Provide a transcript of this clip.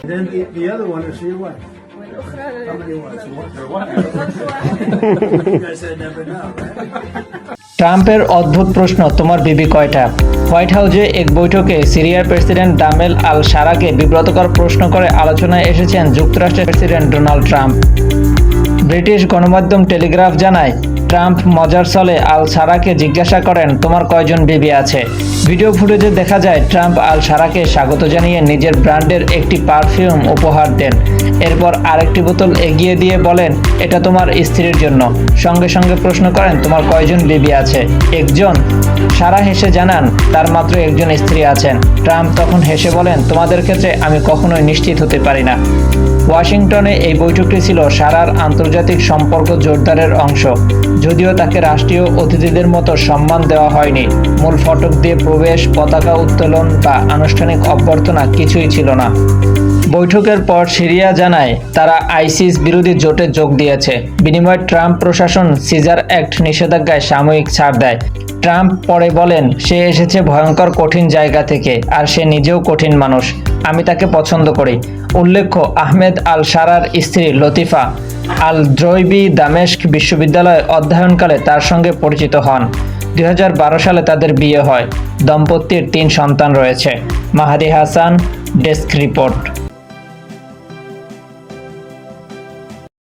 Then the other one is your wife. والأخرى How many wives? One. واحد. You guys said never know, right? ট্রাম্পের অদ্ভুত প্রশ্ন, তোমার বিবি কয়টা? White হাউসে এক বৈঠকে সিরিয়ার প্রেসিডেন্ট দামেল আল সারাকে বিব্রতকর প্রশ্ন করে আলোচনায় এসেছেন যুক্তরাষ্ট্রের প্রেসিডেন্ট ডোনাল্ড ট্রাম্প। ব্রিটিশ গণমাধ্যম টেলিগ্রাফ জানায়, ট্রাম্প মজার ছলে আল সারাকে জিজ্ঞাসা করেন, তোমার কয়জন বিবি আছে? ভিডিও ফুটেজে দেখা যায় ট্রাম্প আল সারাকে স্বাগত জানিয়ে নিজের ব্র্যান্ডের একটি পারফিউম উপহার দেন। এরপর আরেকটি বোতল এগিয়ে দিয়ে বলেন, এটা তোমার স্ত্রীর জন্য। সঙ্গে সঙ্গে প্রশ্ন করেন, তোমার কয়জন বিবি আছে? একজন। সারা হেসে জানান, তার মাত্র একজন স্ত্রী আছেন। ট্রাম্প তখন হেসে বলেন, তোমাদের ক্ষেত্রে আমি কখনোই নিশ্চিত হতে পারি না। ওয়াশিংটনে এই বৈঠকটি ছিল সারার আন্তর্জাতিক সম্পর্ক জোরদারের অংশ, যদিও তাকে রাষ্ট্রীয় অতিথিদের মতো সম্মান দেওয়া হয়নি। মূল ফটক দিয়ে প্রবেশ, পতাকা উত্তোলন বা আনুষ্ঠানিক অভ্যর্থনা কিছুই ছিল না। বৈঠকের পর সিরিয়া জানায় তারা আইসিস বিরোধী জোটে যোগ দিয়েছে। বিনিময়ে ট্রাম্প প্রশাসন সিজার অ্যাক্ট নিষেধাজ্ঞায় সাময়িক ছাড় দেয়। ট্রাম্প পরে বলেন, সে এসেছে ভয়ঙ্কর কঠিন জায়গা থেকে, আর সে নিজেও কঠিন মানুষ। আমি তাকে পছন্দ করি। উল্লেখ্য, আহমেদ আল সারার স্ত্রী লতিফা আল দ্রৈবি দামেস্ক বিশ্ববিদ্যালয়ে অধ্যয়নকালে তার সঙ্গে পরিচিত হন। 2012 সালে তাদের বিয়ে হয়। দম্পতির 3 সন্তান রয়েছে। মাহাদি হাসান, ডেস্ক রিপোর্ট।